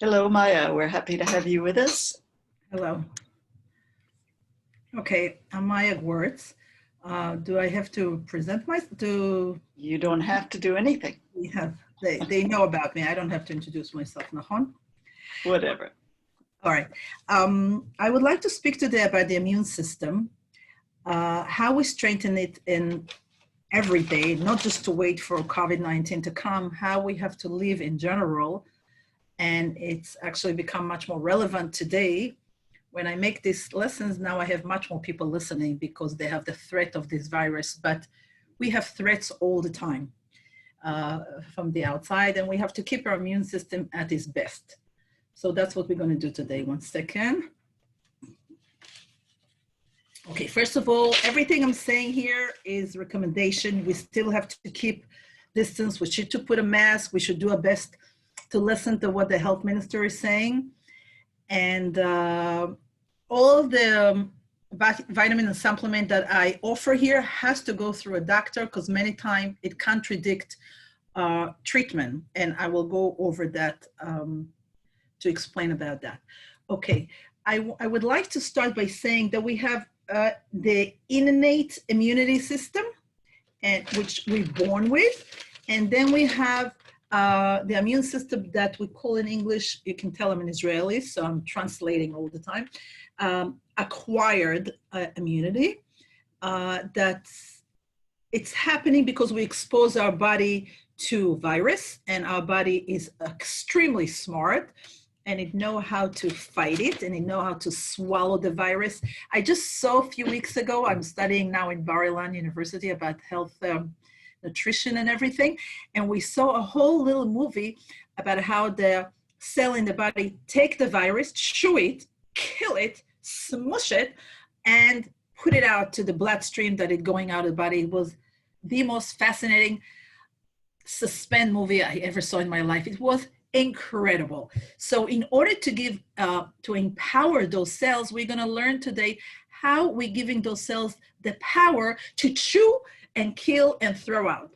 Hello, Maya. We're happy to have you with us. Hello. Okay, I'm Maya Gewirtz. Do I have to present myself? You don't have to do anything. They know about me. I don't have to introduce myself, Nahon? Whatever. All right. I would like to speak today about the immune system, how we strengthen it in every day, not just to wait for COVID-19 to come, how we have to live in general. And it's actually become much more relevant today. When I make these lessons, now I have much more people listening because they have the threat of this virus, but we have threats all the time from the outside, and we have to keep our immune system at its best. So that's what we're going to do today. One second. Okay, first of all, everything I'm saying here is recommendation. We still have to keep distance. We should put a mask. We should do our best to listen to what the health minister is saying. And all of the vitamin and supplement that I offer here has to go through a doctor because many times it contradicts treatment. And I will go over that to explain about that. Okay, I would like to start by saying that we have the innate immunity system, and which we're born with. And then we have the immune system that we call in English, you can tell I'm an Israeli, so I'm translating all the time, acquired immunity. It's happening because we expose our body to virus, and our body is extremely smart, and it knows how to fight it, and it knows how to swallow the virus. I just saw a few weeks ago, I'm studying now in Bar Ilan University about health nutrition and everything. And we saw a whole little movie about how the cell in the body take the virus, chew it, kill it, smush it, and put it out to the bloodstream that is going out of the body. It was the most fascinating suspense movie I ever saw in my life. It was incredible. So in order to give, to empower those cells, we're gonna learn today how we're giving those cells the power to chew and kill and throw out.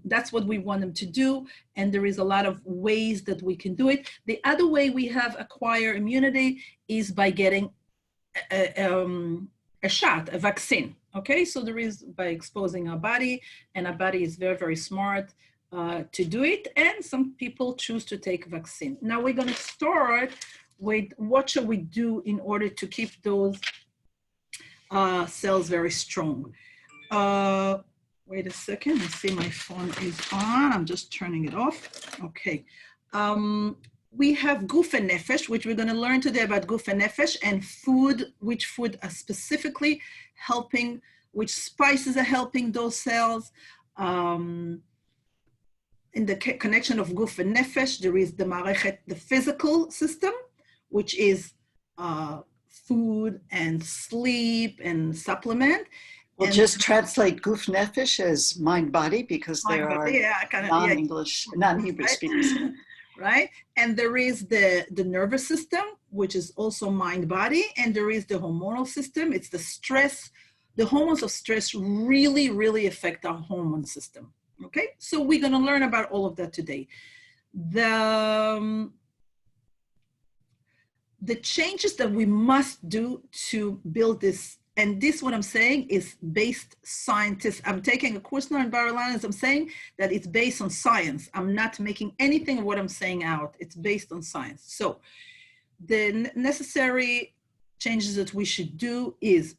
That's what we want them to do. And there is a lot of ways that we can do it. The other way we have acquired immunity is by getting a shot, a vaccine. Okay, so there is by exposing our body, and our body is very, very smart to do it. And some people choose to take vaccine. Now we're gonna start with what should we do in order to keep those cells very strong. Wait a second, I see my phone is on. I'm just turning it off. Okay. We have guf and nefesh, which we're going to learn today about guf and nefesh, and food, which food are specifically helping, which spices are helping those cells. In the connection of guf and nefesh, there is the marechet, the physical system, which is food and sleep and supplement. We'll just translate guf nefesh as mind-body because there are non-English, non-Hebrew speakers. Right? And there is the nervous system, which is also mind-body, and there is the hormonal system. It's the stress. The hormones of stress really, really affect our hormone system. Okay? So we're going to learn about all of that today. The changes that we must do to build this, and this, what I'm saying, is based scientists. I'm taking a course now in Bar Ilan, as I'm saying that it's based on science. I'm not making anything of what I'm saying out. It's based on science. So the necessary changes that we should do is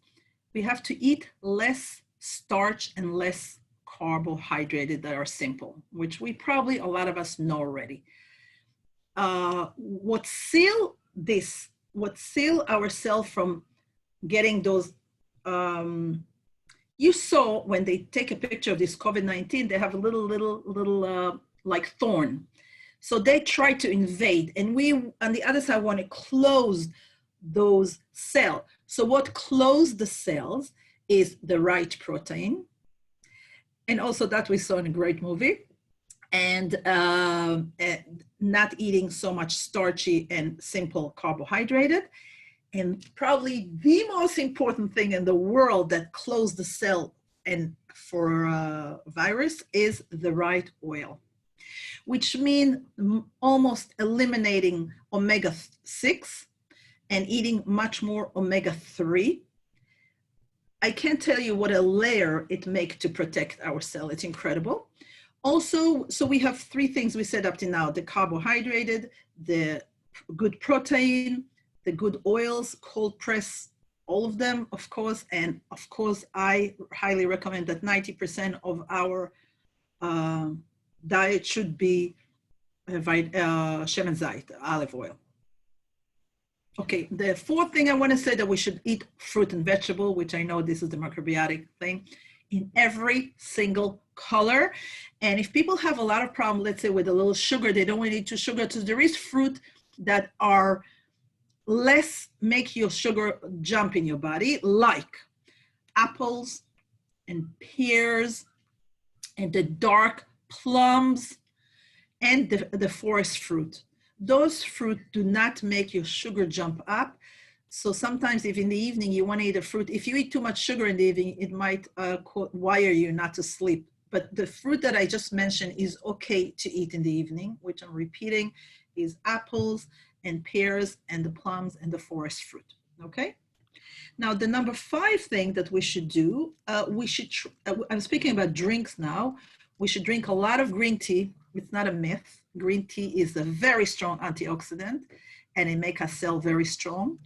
we have to eat less starch and less carbohydrates that are simple, which we probably, a lot of us know already. What seal ourselves from getting those, you saw when they take a picture of this COVID-19, they have a little like thorn. So they try to invade, and we, on the other side, want to close those cells. So what closed the cells is the right protein. And also that we saw in a great movie. And not eating so much starchy and simple carbohydrated. And probably the most important thing in the world that closed the cell and for virus is the right oil. which means almost eliminating omega-6 and eating much more omega-3. I can't tell you what a layer it makes to protect our cell. It's incredible. Also, so we have three things we said up to now: the carbohydrated, the good protein, the good oils, cold press, all of them, of course. And of course, I highly recommend that 90% of our diet should be shemen zayit, olive oil. Okay, the fourth thing I want to say that we should eat fruit and vegetable, which I know this is the macrobiotic thing, in every single color. And if people have a lot of problem, let's say with a little sugar, they don't want to eat too sugar, so there is fruit that are less make your sugar jump in your body, like apples and pears and the dark plums and the forest fruit. Those fruit do not make your sugar jump up. So sometimes if in the evening you want to eat a fruit, if you eat too much sugar in the evening, it might wire you not to sleep. But the fruit that I just mentioned is okay to eat in the evening, which I'm repeating, is apples and pears and the plums and the forest fruit, okay? Now, the number 5 thing that we should do, I'm speaking about drinks now. We should drink a lot of green tea. It's not a myth. Green tea is a very strong antioxidant and it makes our cell very strong.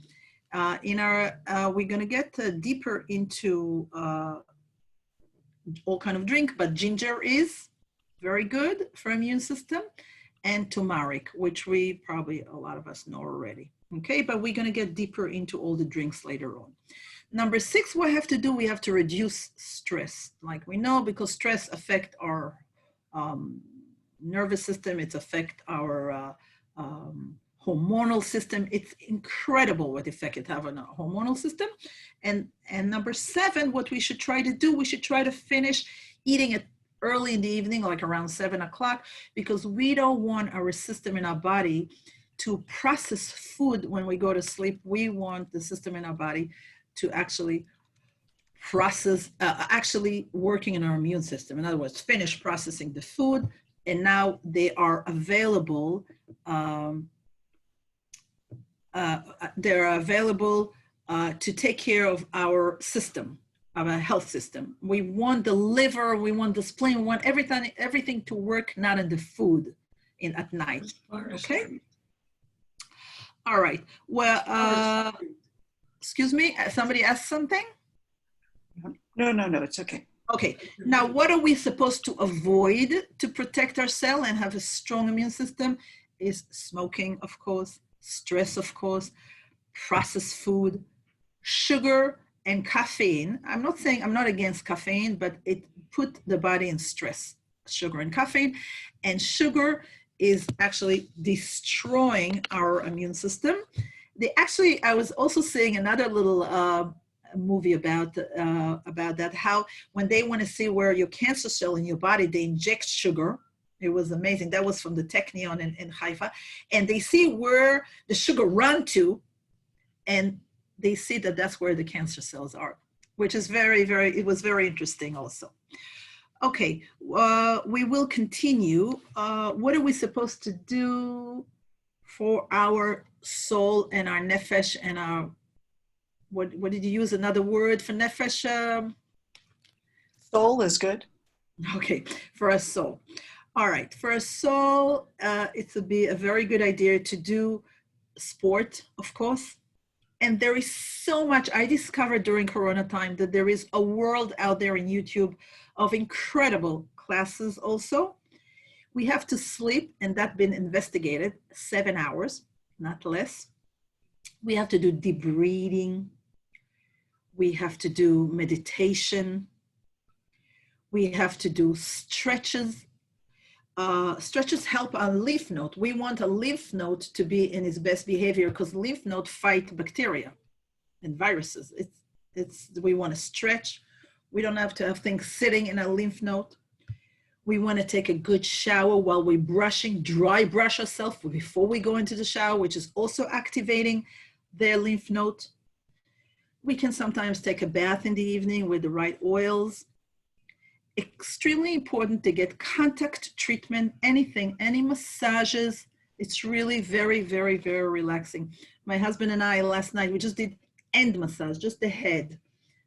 We're gonna get deeper into all kind of drink, but ginger is very good for immune system, and turmeric, which we probably, a lot of us know already. Okay, but we're gonna get deeper into all the drinks later on. Number 6, what we have to do, we have to reduce stress. Like we know, because stress affects our nervous system, it affects our hormonal system. It's incredible what effect it has on our hormonal system. And number 7, what we should try to do, we should try to finish eating it early in the evening, like around 7 o'clock, because we don't want our system in our body to process food when we go to sleep. We want the system in our body to actually process, actually working in our immune system. In other words, finish processing the food, and now they are available. To take care of our system, of our health system. We want the liver, we want the spleen, we want everything to work, not in the food at night. Okay. All right. Well, excuse me. Somebody asked something. No, it's okay. Okay, now what are we supposed to avoid to protect our cell and have a strong immune system? Is smoking, of course, stress, of course, processed food, sugar, and caffeine. I'm not against caffeine, but it put the body in stress, sugar and caffeine. And sugar is actually destroying our immune system. I was also seeing another little movie about that, how when they want to see where your cancer cell in your body, they inject sugar. It was amazing. That was from the Technion in Haifa. And they see where the sugar run to, and they see that that's where the cancer cells are, which is it was very interesting also. Okay, we will continue. What are we supposed to do for our soul and our nefesh and our, what did you use another word for nefesh? Soul is good. Okay, for our soul. All right, for a soul, it would be a very good idea to do sport, of course. And there is so much, I discovered during Corona time that there is a world out there in YouTube of incredible classes also. We have to sleep, and that's been investigated, 7 hours, not less. We have to do deep breathing. We have to do meditation. We have to do stretches. Stretches help our lymph node. We want a lymph node to be in its best behavior because lymph node fight bacteria and viruses. We want to stretch. We don't have to have things sitting in a lymph node. We want to take a good shower while we're brushing, dry brush ourselves before we go into the shower, which is also activating their lymph node. We can sometimes take a bath in the evening with the right oils. extremely important to get contact treatment, anything, any massages. It's really very, very, very relaxing. My husband and I last night, we just did end massage, just the head,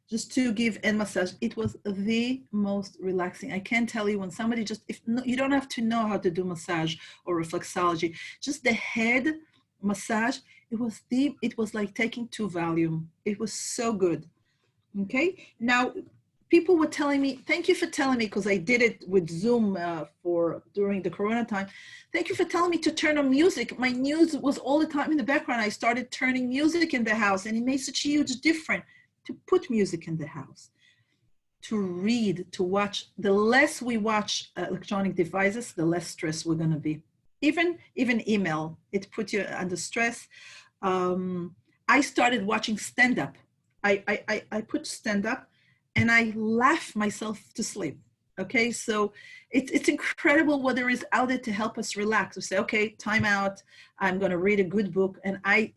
just to give end massage. It was the most relaxing. I can't tell you, when somebody just, if no, you don't have to know how to do massage or reflexology, just the head massage, it was like taking 2 Valium. It was so good. Okay, now people were telling me, thank you for telling me, because I did it with Zoom during the Corona time. Thank you for telling me to turn on music. My news was all the time in the background. I started turning music in the house, and it made such a huge difference to put music in the house, to read, to watch. The less we watch electronic devices, the less stress we're going to be. Even email, it puts you under stress. I started watching stand-up. I put stand-up and I laugh myself to sleep. Okay, so it's incredible what there is out there to help us relax. We say, okay, time out. I'm going to read a good book, and I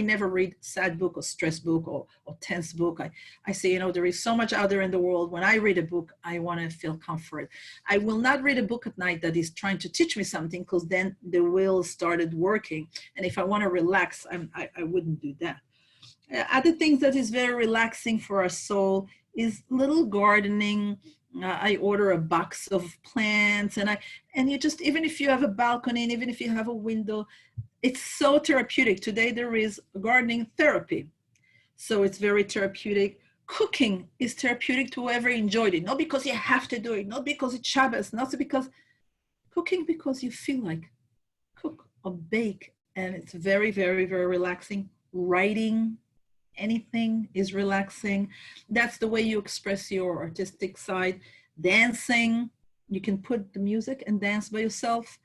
never read sad book or stress book or tense book. I say, you know, there is so much out there in the world. When I read a book, I want to feel comfort. I will not read a book at night that is trying to teach me something, because then the will started working. And if I want to relax, I wouldn't do that. Other things that is very relaxing for our soul is little gardening. I order a box of plants, and you just, even if you have a balcony, and even if you have a window, it's so therapeutic. Today there is gardening therapy, so it's very therapeutic. Cooking is therapeutic to whoever enjoyed it, not because you have to do it, not because it's Shabbos, not because cooking, because you feel like cook or bake, and it's very, very, very relaxing. Writing, anything is relaxing. That's the way you express your artistic side. Dancing, you can put the music and dance by yourself.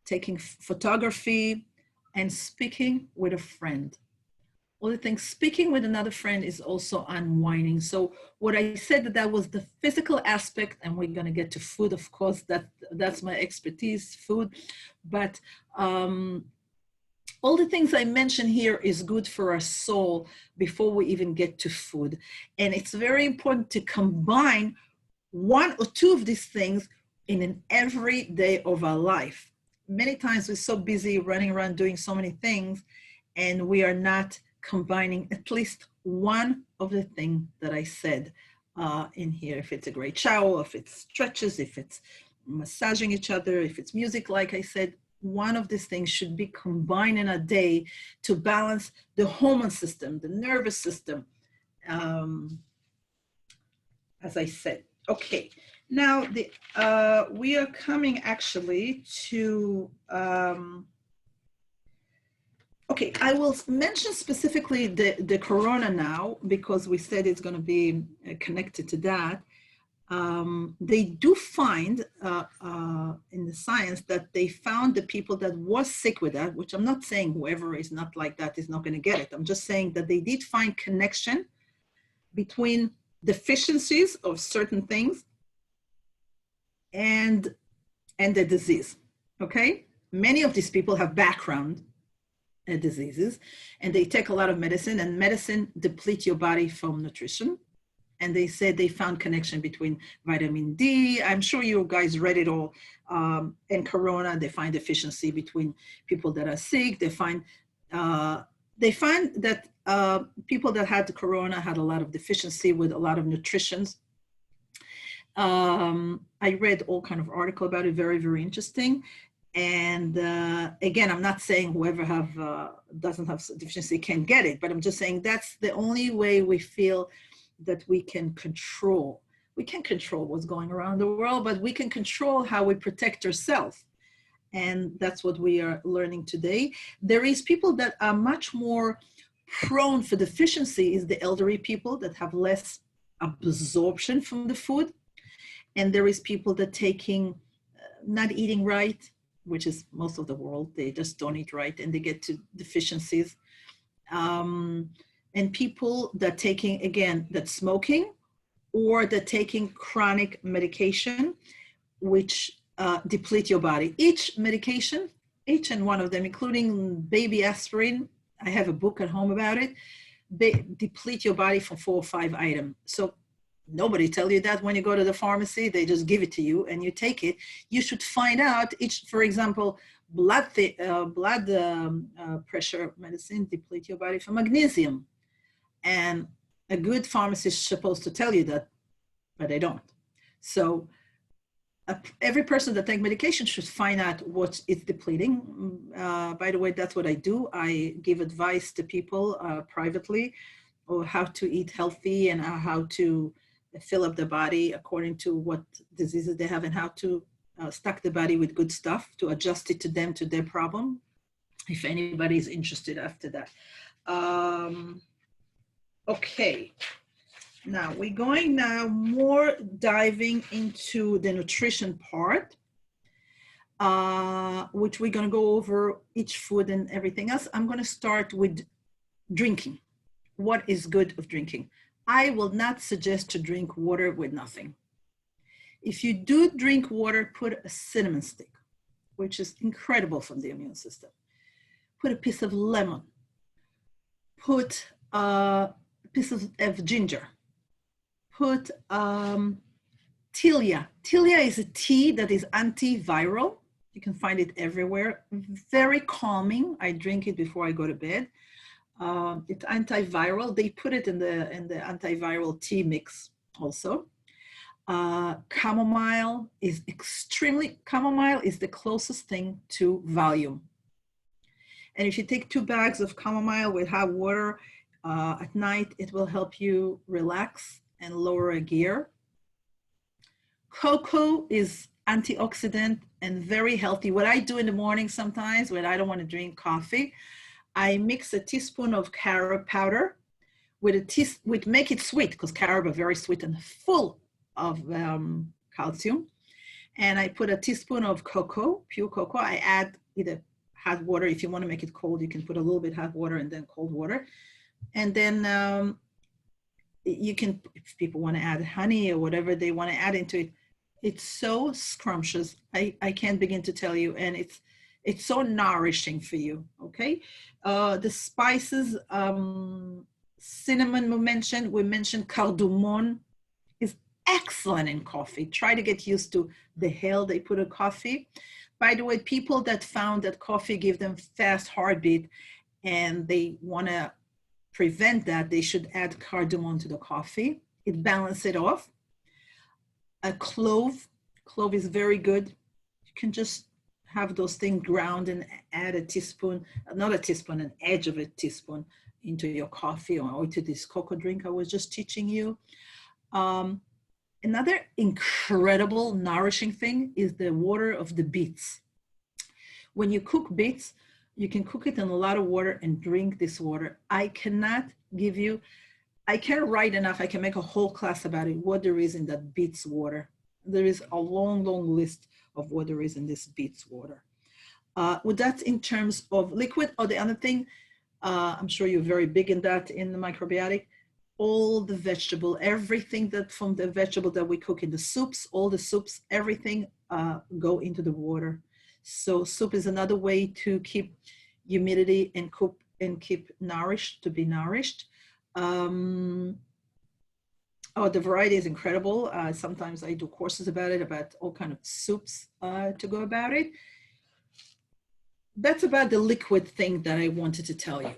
Taking photography, and speaking with a friend. All the things, speaking with another friend is also unwinding. So what I said, that was the physical aspect, and we're going to get to food, of course, that's my expertise, food. But all the things I mentioned here is good for our soul before we even get to food. And it's very important to combine 1 or 2 of these things in an every day of our life. Many times we're so busy running around doing so many things, and we are not combining at least one of the things that I said in here. If it's a great shower, if it's stretches, if it's massaging each other, if it's music, like I said, one of these things should be combined in a day to balance the hormone system, the nervous system, as I said. Okay, now we are coming actually to, okay, I will mention specifically the corona now, because we said it's going to be connected to that. They do find in the science that they found the people that was sick with that, which I'm not saying whoever is not like that is not going to get it. I'm just saying that they did find connection between deficiencies of certain things and the disease. Okay, many of these people have background diseases, and they take a lot of medicine, and medicine depletes your body from nutrition. And they said they found connection between vitamin D. I'm sure you guys read it all. And corona, they find deficiency between people that are sick. They find that people that had the corona had a lot of deficiency with a lot of nutritions. I read all kind of article about it, very, very interesting. And again, I'm not saying whoever doesn't have deficiency can get it, but I'm just saying that's the only way we feel that we can control. We can't control what's going around the world, but we can control how we protect ourselves. And that's what we are learning today. There is people that are much more prone for deficiency, is the elderly people that have less absorption from the food. And there is people that not eating right, which is most of the world. They just don't eat right, and they get to deficiencies. And people that that smoking, or that taking chronic medication, which deplete your body. Each medication, each and one of them, including baby aspirin, I have a book at home about it, they deplete your body from 4 or 5 items. So Nobody tell you that when you go to the pharmacy. They just give it to you and you take it. You should find out each, for example, blood pressure medicine deplete your body for magnesium. And a good pharmacist is supposed to tell you that, but they don't. So every person that takes medication should find out what it's depleting. By the way, that's what I do. I give advice to people privately on how to eat healthy and how to fill up the body according to what diseases they have and how to stock the body with good stuff to adjust it to them, to their problem, if anybody is interested after that. Okay. Now we're going now more diving into the nutrition part, which we're going to go over each food and everything else. I'm going to start with drinking. What is good of drinking? I will not suggest to drink water with nothing. If you do drink water, put a cinnamon stick, which is incredible for the immune system. Put a piece of lemon. Put a piece of ginger. Put tilia. Tilia is a tea that is antiviral. You can find it everywhere. Very calming. I drink it before I go to bed. It's antiviral. They put it in the antiviral tea mix also. Chamomile is chamomile is the closest thing to Valium. And if you take 2 bags of chamomile with hot water at night, it will help you relax and lower a gear. Cocoa is antioxidant and very healthy. What I do in the morning sometimes when I don't want to drink coffee, I mix a teaspoon of carob powder with make it sweet, because carob are very sweet and full of calcium. And I put a teaspoon of cocoa, pure cocoa. I add either hot water. If you want to make it cold, you can put a little bit hot water and then cold water. And then you can, if people want to add honey or whatever they want to add into it, it's so scrumptious. I can't begin to tell you. And it's so nourishing for you, okay? The spices, cinnamon we mentioned cardamom is excellent in coffee. Try to get used to the hell they put in coffee. By the way, people that found that coffee give them fast heartbeat and they want to prevent that, they should add cardamom to the coffee. It balances it off. A clove is very good. You can just have those things ground and add a teaspoon, not a teaspoon, an edge of a teaspoon into your coffee or to this cocoa drink I was just teaching you. Another incredible nourishing thing is the water of the beets. When you cook beets, you can cook it in a lot of water and drink this water. I can't write enough. I can make a whole class about it, what there is in that beets water. There is a long, long list of what there is in this beets water. Well, that's in terms of liquid. Oh, the other thing, I'm sure you're very big in that in the microbiotic, all the vegetable, everything that from the vegetable that we cook in the soups, all the soups, everything go into the water. So soup is another way to keep humidity and cook and keep nourished, to be nourished. Oh, the variety is incredible. Sometimes I do courses about it, about all kinds of soups to go about it. That's about the liquid thing that I wanted to tell you.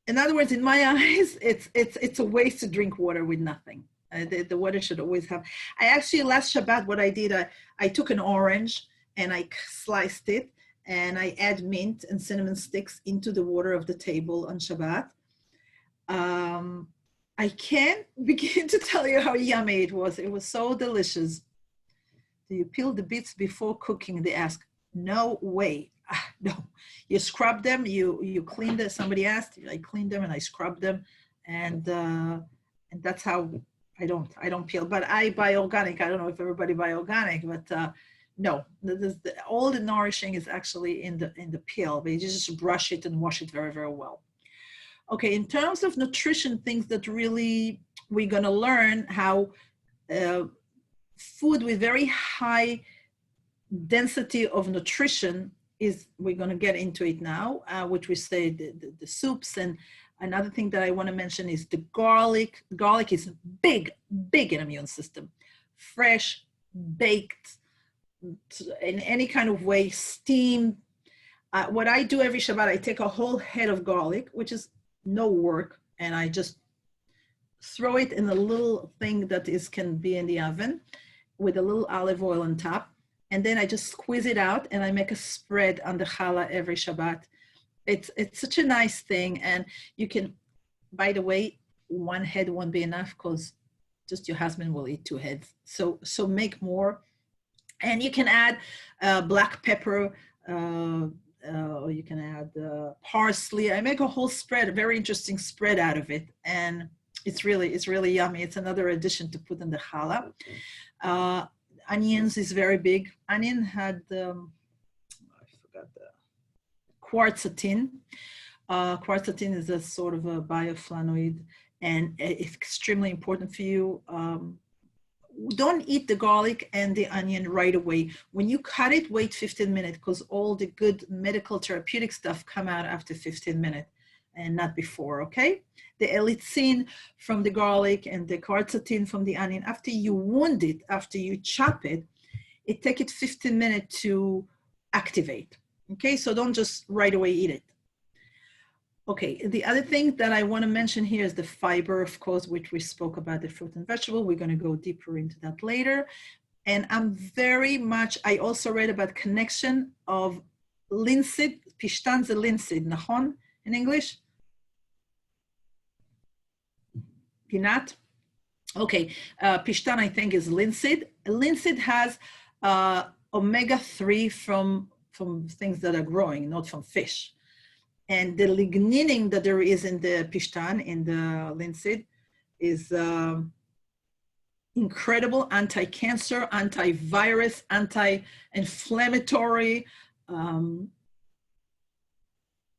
In other words, in my eyes, it's a waste to drink water with nothing. The water should always have. I actually, last Shabbat, what I did, I took an orange and I sliced it and I add mint and cinnamon sticks into the water of the table on Shabbat. I can't begin to tell you how yummy it was. It was so delicious. Do you peel the beets before cooking? They ask. No way. No. You scrub them. You clean them. Somebody asked. I cleaned them and I scrubbed them, and that's how. I don't peel, but I buy organic. I don't know if everybody buy organic, but no. All the nourishing is actually in the peel. But you just brush it and wash it very, very well. Okay, in terms of nutrition, things that really we're going to learn how food with very high density of nutrition is, we're going to get into it now, which we say the soups, and Another thing that I want to mention is the garlic. Garlic is big in immune system. Fresh, baked, in any kind of way, steamed. What I do every Shabbat, I take a whole head of garlic, which is no work, and I just throw it in a little thing that can be in the oven with a little olive oil on top. And then I just squeeze it out and I make a spread on the challah every Shabbat. It's such a nice thing. And you can, by the way, one head won't be enough because just your husband will eat 2 heads. So make more. And you can add black pepper, you can add parsley. I make a whole spread, a very interesting spread out of it. And it's really yummy. It's another addition to put in the challah. Onions is very big. Onion had, I forgot the quercetin. Quercetin is a sort of a bioflavonoid, and it's extremely important for you. Don't eat the garlic and the onion right away. When you cut it, wait 15 minutes because all the good medical therapeutic stuff come out after 15 minutes and not before, okay? The L-leucine from the garlic and the quercetin from the onion, after you wound it, after you chop it, it takes it 15 minutes to activate, okay? So don't just right away eat it. Okay, the other thing that I want to mention here is the fiber, of course, which we spoke about the fruit and vegetable. We're going to go deeper into that later. And I also read about connection of linseed, pishtan ze linseed, nachon in English? Peanut? Okay, pishtan I think is linseed. Linseed has omega-3 from things that are growing, not from fish. And the lignin that there is in the pishtan, in the linseed, is incredible, anti-cancer, anti-virus, anti-inflammatory.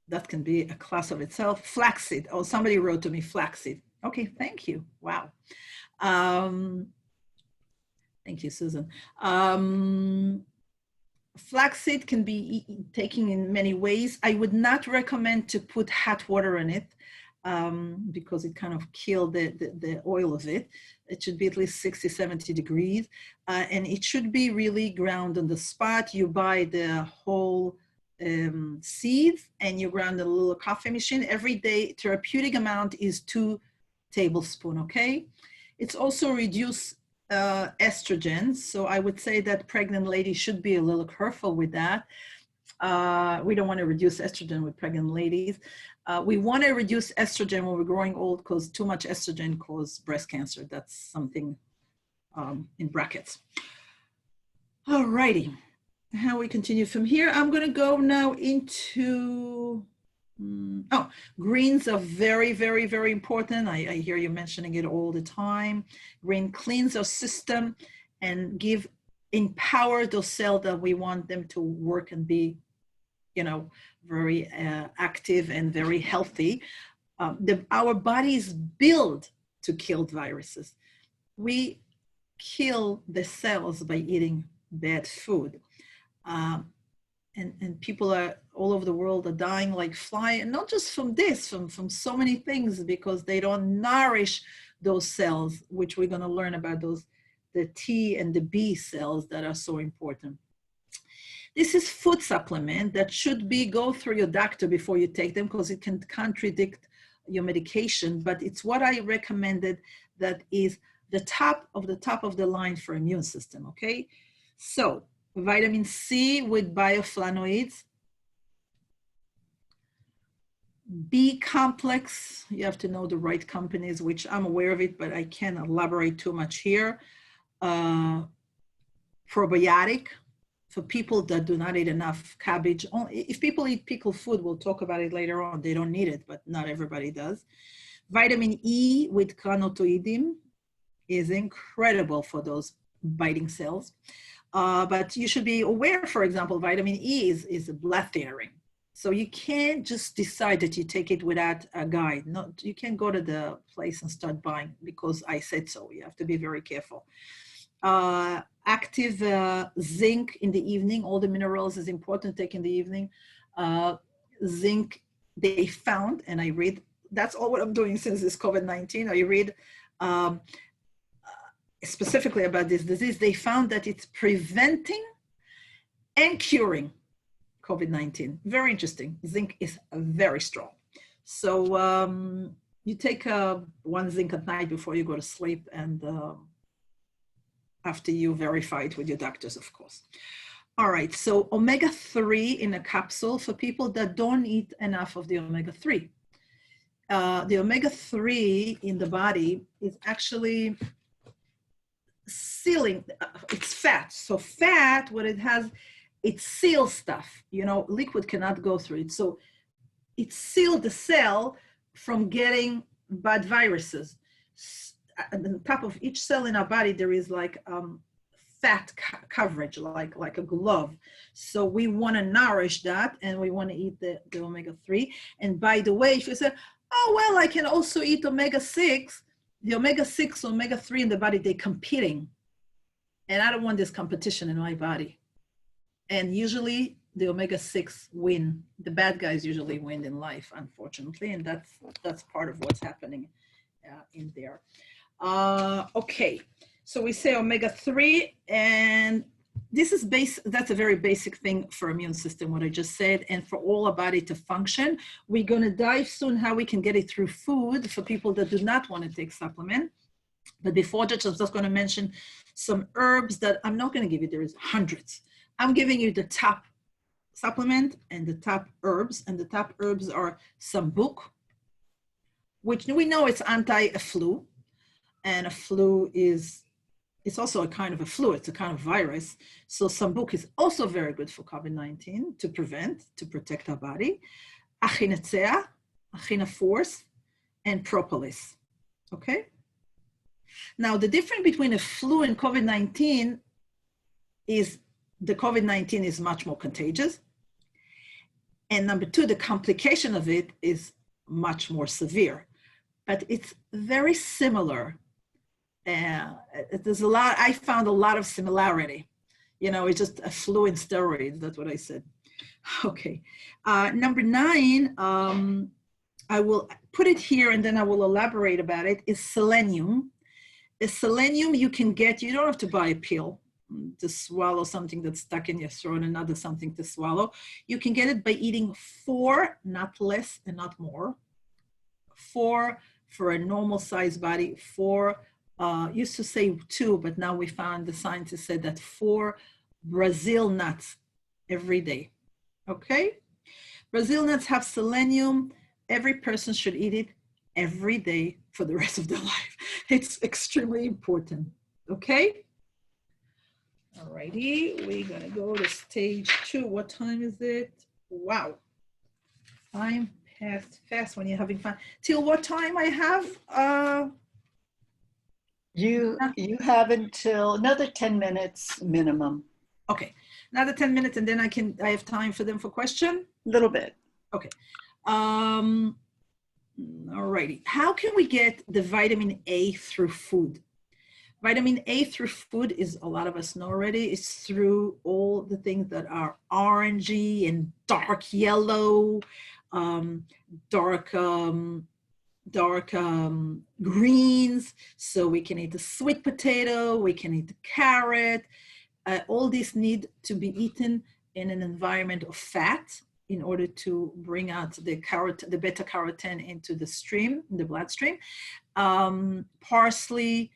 That can be a class of itself. Flaxseed. Oh, somebody wrote to me flaxseed. Okay, thank you. Wow. Thank you, Susan. Flaxseed can be taken in many ways. I would not recommend to put hot water in it because it kind of kills the oil of it. It should be at least 60, 70 degrees. And it should be really ground on the spot. You buy the whole seeds and you ground in a little coffee machine. Every day, therapeutic amount is 2 tablespoons, okay? It's also reduced estrogen. So I would say that pregnant ladies should be a little careful with that. We don't want to reduce estrogen with pregnant ladies. We want to reduce estrogen when we're growing old because too much estrogen causes breast cancer. That's something in brackets. All righty. How we continue from here? I'm going to go now into greens are very, very, very important. I hear you mentioning it all the time. Green cleans our system and empower those cells that we want them to work and be, very active and very healthy. Our body is built to kill viruses. We kill the cells by eating bad food. And people are all over the world are dying like flies, and not just from this, from so many things, because they don't nourish those cells, which we're going to learn about the T and the B cells that are so important. This is food supplement that should go through your doctor before you take them because it can contradict your medication, but it's what I recommended that is the top of the line for immune system, okay? So, vitamin C with bioflavonoids. B complex, you have to know the right companies, which I'm aware of it, but I can't elaborate too much here. Probiotic for people that do not eat enough cabbage. If people eat pickled food, we'll talk about it later on. They don't need it, but not everybody does. Vitamin E with carotenoids is incredible for those biting cells. But you should be aware, for example, vitamin E is a blood thinner. So you can't just decide that you take it without a guide. No, you can't go to the place and start buying because I said so. You have to be very careful. Active zinc in the evening. All the minerals is important to take in the evening. Zinc, they found, and I read that's all what I'm doing since this COVID-19. I read specifically about this disease. They found that it's preventing and curing COVID-19. Very interesting. Zinc is very strong. So you take one zinc at night before you go to sleep, and after you verify it with your doctors, of course. All right, so omega-3 in a capsule for people that don't eat enough of the omega-3. The omega-3 in the body is actually sealing, it's fat. So fat, what it has, it seals stuff. You know, liquid cannot go through it. So it sealed the cell from getting bad viruses. At the top of each cell in our body, there is like fat coverage, like a glove. So we want to nourish that, and we want to eat the omega-3. And by the way, if you say, oh, well, I can also eat omega-6, the omega-6, omega-3 in the body, they're competing. And I don't want this competition in my body. And usually the omega-6 win. The bad guys usually win in life, unfortunately. And that's part of what's happening in there. Okay, so we say omega-3, and this is that's a very basic thing for immune system, what I just said, and for all our body to function. We're going to dive soon how we can get it through food for people that do not want to take supplement. But before that, I'm just going to mention some herbs that I'm not going to give you. There is hundreds. I'm giving you the top supplement and the top herbs, and the top herbs are Sambuk, which we know it's anti-flu, and a flu it's also a kind of a flu, it's a kind of virus. So Sambuk is also very good for COVID-19 to protect our body. Echinacea, echinaforce, and propolis, okay? Now, the difference between a flu and COVID-19 is the COVID-19 is much more contagious. And number two, the complication of it is much more severe. But it's very similar. There's a lot, I found a lot of similarity. You know, it's just a flu in steroids, that's what I said. Okay, number 9, I will put it here and then I will elaborate about it, is selenium. The selenium you can get, you don't have to buy a pill to swallow something that's stuck in your throat, another something to swallow. You can get it by eating 4, not less and not more. 4 for a normal sized body, 4, used to say 2, but now we found the scientists said that 4 Brazil nuts every day, okay? Brazil nuts have selenium. Every person should eat it every day for the rest of their life. It's extremely important, okay? All righty, we're gonna go to stage 2. What time is it? Wow, time passed fast when you're having fun. Till what time I have? You have until another 10 minutes minimum. Okay, another 10 minutes, and then I have time for them for question? A little bit. Okay. All righty. How can we get the vitamin A through food? Vitamin A through food is, a lot of us know already, it's through all the things that are orangey and dark yellow, dark greens. So we can eat the sweet potato, we can eat the carrot. All these need to be eaten in an environment of fat in order to bring out the beta carotene into the stream, in the bloodstream. Parsley,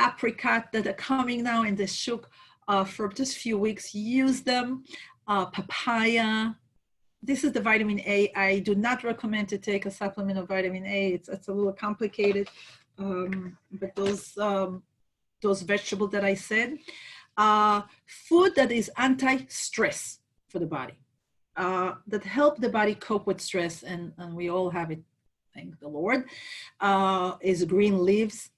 apricot that are coming now in the shuk for just a few weeks, use them. Papaya. This is the vitamin A. I do not recommend to take a supplement of vitamin A. It's a little complicated, but those vegetables that I said. Food that is anti-stress for the body, that help the body cope with stress, and we all have it, thank the Lord, is green leaves.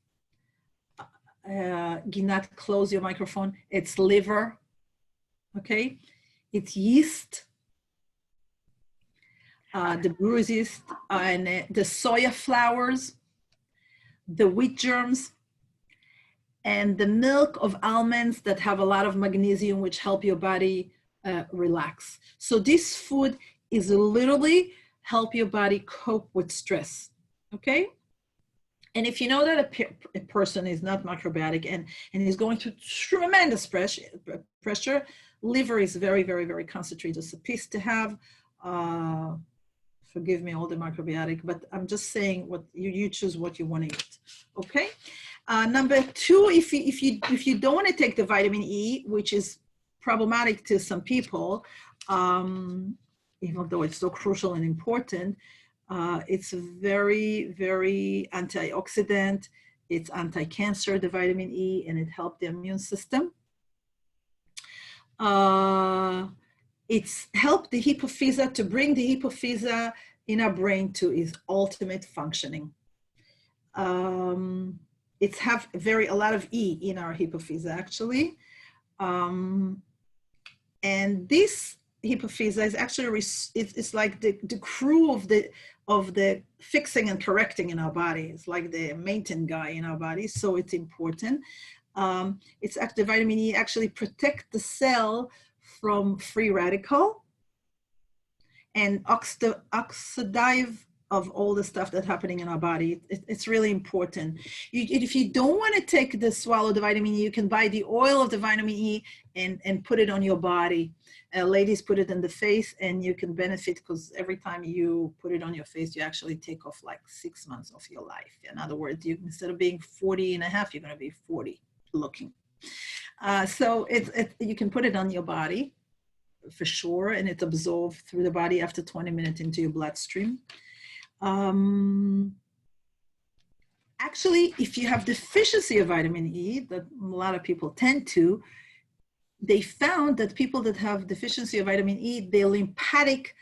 Ginat, close your microphone. It's liver, okay? It's yeast, the brewer's yeast, and the soya flours, the wheat germs, and the milk of almonds that have a lot of magnesium, which help your body relax. So this food is literally help your body cope with stress. okay? And if you know that a person is not macrobiotic and is going through tremendous pressure, liver is very, very, very concentrated. It's a piece to have. Forgive me, all the macrobiotic, but I'm just saying what you choose what you want to eat. Okay. Number two, if you don't want to take the vitamin E, which is problematic to some people, even though it's so crucial and important, it's very, very antioxidant. It's anti-cancer, the vitamin E, and it helps the immune system. It's helped the hypophyse to bring the hypophyse in our brain to its ultimate functioning. It's have a lot of E in our hypophyse actually. And this hypophyse is actually, it's like the crew of the fixing and correcting in our body. It's like the maintenance guy in our body, so it's important. It's actually, vitamin E actually protect the cell from free radical and oxidize of all the stuff that's happening in our body. It's really important. If you don't want to take swallow the vitamin E, you can buy the oil of the vitamin E and put it on your body. Ladies, put it in the face and you can benefit, because every time you put it on your face, you actually take off like 6 months of your life. In other words, instead of being 40 and a half, you're going to be 40 looking. So you can put it on your body for sure, and it's absorbed through the body after 20 minutes into your bloodstream. Actually, if you have deficiency of vitamin E, that a lot of people tend to, they found that people that have deficiency of vitamin E, their lymphatic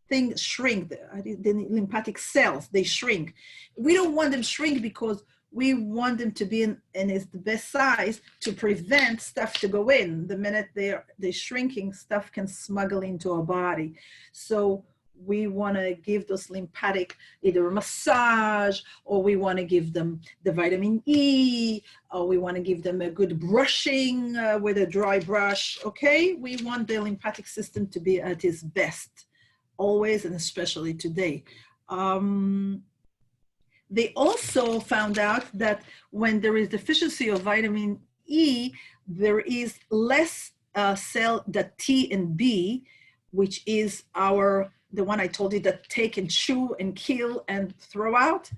things shrink, the lymphatic cells, they shrink. We don't want them to shrink because we want them to be in it's the best size to prevent stuff to go in. The minute they're shrinking, stuff can smuggle into our body. So we want to give those lymphatic either a massage, or we want to give them the vitamin E, or we want to give them a good brushing with a dry brush. Okay, we want the lymphatic system to be at its best, always and especially today. They also found out that when there is deficiency of vitamin E, there is less cell, that T and B, which is the one I told you that take and chew and kill and throw out.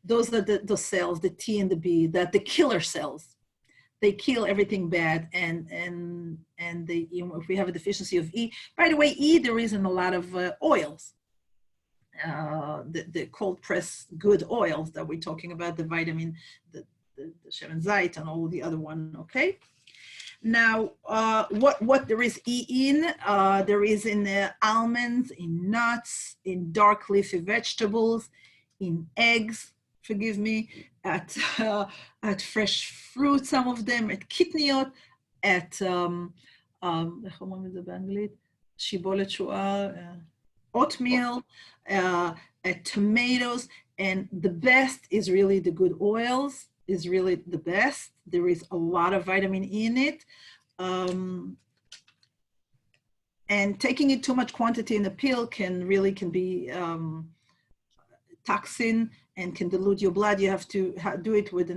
Those are the cells, the T and the B, that the killer cells. They kill everything bad, and they, if we have a deficiency of E, by the way, E, there isn't a lot of oils. The cold pressed good oils that we're talking about, the vitamin, the Shemen Zait and all the other one, okay? Now, what there is E in, there is in almonds, in nuts, in dark leafy vegetables, in eggs, forgive me, at fresh fruit, some of them, at kitniot, at, שיבולת שוער, oatmeal, tomatoes, and the best is really the good oils, is really the best. There is a lot of vitamin E in it. And taking it too much quantity in a pill can be toxin and can dilute your blood. You have to do it with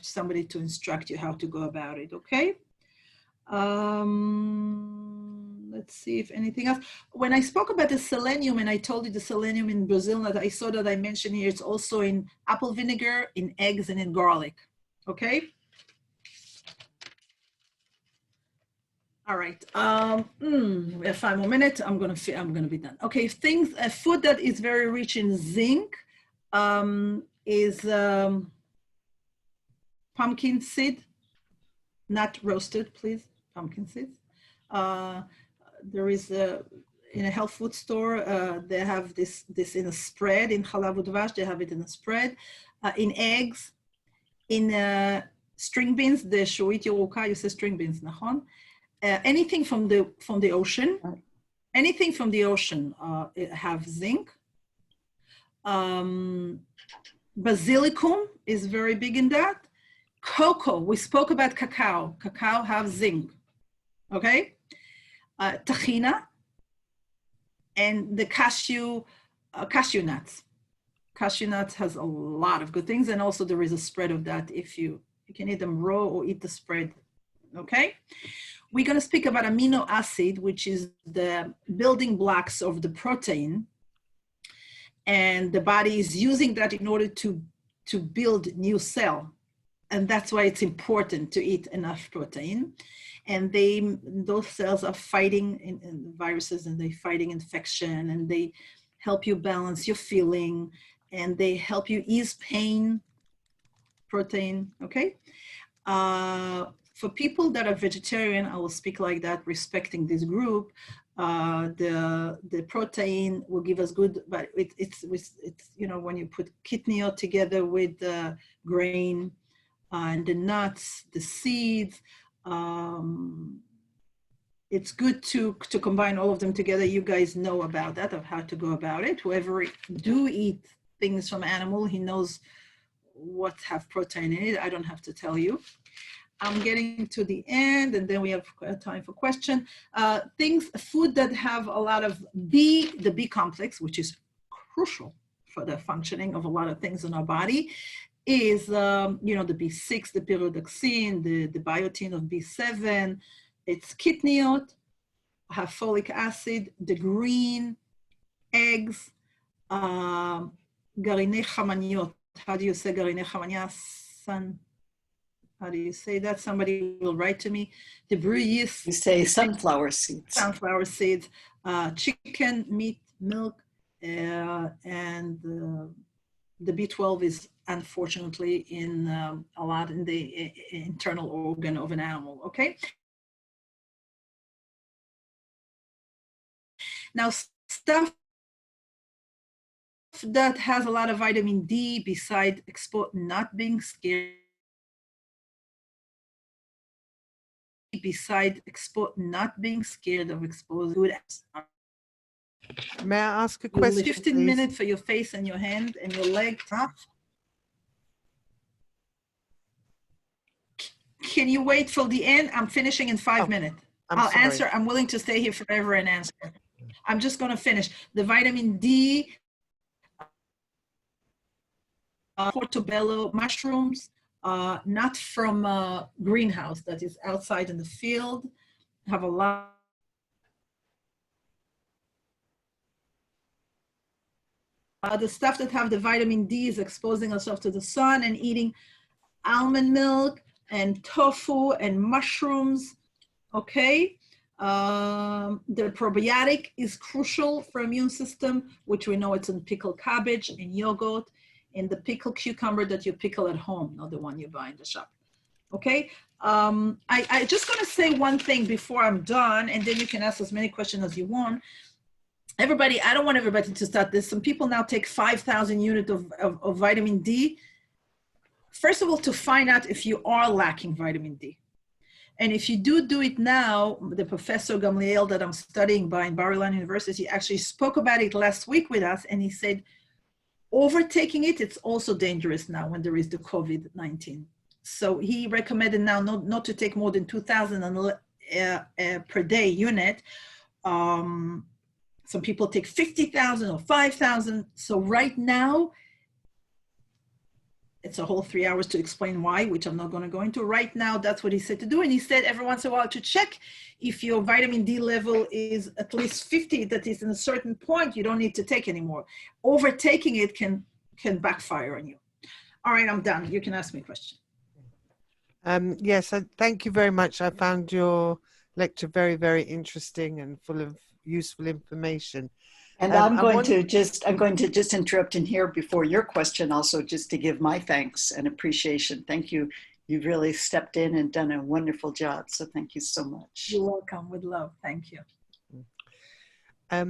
somebody to instruct you how to go about it, okay? Let's see if anything else. When I spoke about the selenium, and I told you the selenium in Brazil, that I saw that I mentioned here, it's also in apple vinegar, in eggs, and in garlic. Okay. All right. We have 5 more minutes. I'm gonna be done. Okay. Food that is very rich in zinc is pumpkin seed, not roasted, please. Pumpkin seeds. There is in a health food store, they have this in a spread. In Chalav Udvash, they have it in a spread. In eggs, in string beans, the Shuit Yeruka, you say string beans, nachon? Anything from the ocean, anything from the ocean have zinc. Basilicum is very big in that. Cocoa, we spoke about cacao. Cacao have zinc, okay? Tahina and the cashew nuts. Cashew nuts has a lot of good things, and also there is a spread of that if you can eat them raw or eat the spread. Okay, we're going to speak about amino acid, which is the building blocks of the protein, and the body is using that in order to build new cell, and that's why it's important to eat enough protein. And those cells are fighting in viruses, and they're fighting infection, and they help you balance your feeling, and they help you ease pain. Protein, okay? For people that are vegetarian, I will speak like that, respecting this group. The protein will give us good, but it's you know, when you put kidney together with the grain and the nuts, the seeds, it's good to combine all of them together. You guys know about that, of how to go about it. Whoever do eat things from animal, he knows what have protein in it. I don't have to tell you. I'm getting to the end, and then we have time for question. Food that have a lot of the B complex, which is crucial for the functioning of a lot of things in our body, is you know, the B6, the pyridoxine, the biotin of B7. It's kitniot, have folic acid, the green, eggs, garinei chamaniot. How do you say garinei chamaniot? How do you say that? Somebody will write to me. The brew yeast. You say sunflower seeds. Sunflower seeds, chicken, meat, milk, and the B12 is unfortunately in a lot in the internal organ of an animal, okay? Now, stuff that has a lot of vitamin D, beside not being scared, not being scared of exposure. May I ask a question, 15 please? minutes for your face and your hand and your leg. Can you wait till the end? I'm finishing in 5 minutes. I'll answer. I'm willing to stay here forever and answer. I'm just going to finish. The vitamin D, portobello mushrooms, not from a greenhouse, that is outside in the field, have a lot. The stuff that have the vitamin D is exposing ourselves to the sun and eating almond milk and tofu and mushrooms, okay? The probiotic is crucial for immune system, which we know it's in pickled cabbage, in yogurt, in the pickled cucumber that you pickle at home, not the one you buy in the shop, okay? I just gonna say one thing before I'm done, and then you can ask as many questions as you want. Everybody, I don't want everybody to start this. Some people now take 5,000 units of vitamin D. First of all, to find out if you are lacking vitamin D. And if you do it now, the Professor Gamliel that I'm studying by in Bar-Ilan University actually spoke about it last week with us, and he said, overtaking it, it's also dangerous now when there is the COVID-19. So he recommended now not to take more than 2,000 per day unit. Some people take 50,000 or 5,000. So right now, it's a whole 3 hours to explain why, which I'm not going to go into. Right now, that's what he said to do. And he said every once in a while to check if your vitamin D level is at least 50, that is in a certain point, you don't need to take anymore. Overtaking it can backfire on you. All right, I'm done. You can ask me a question. Yes, thank you very much. I found your lecture very, very interesting and full of useful information. And I'm going to just interrupt in here before your question, also just to give my thanks and appreciation. Thank you. You've really stepped in and done a wonderful job. So thank you so much. You're welcome. With love. Thank you. I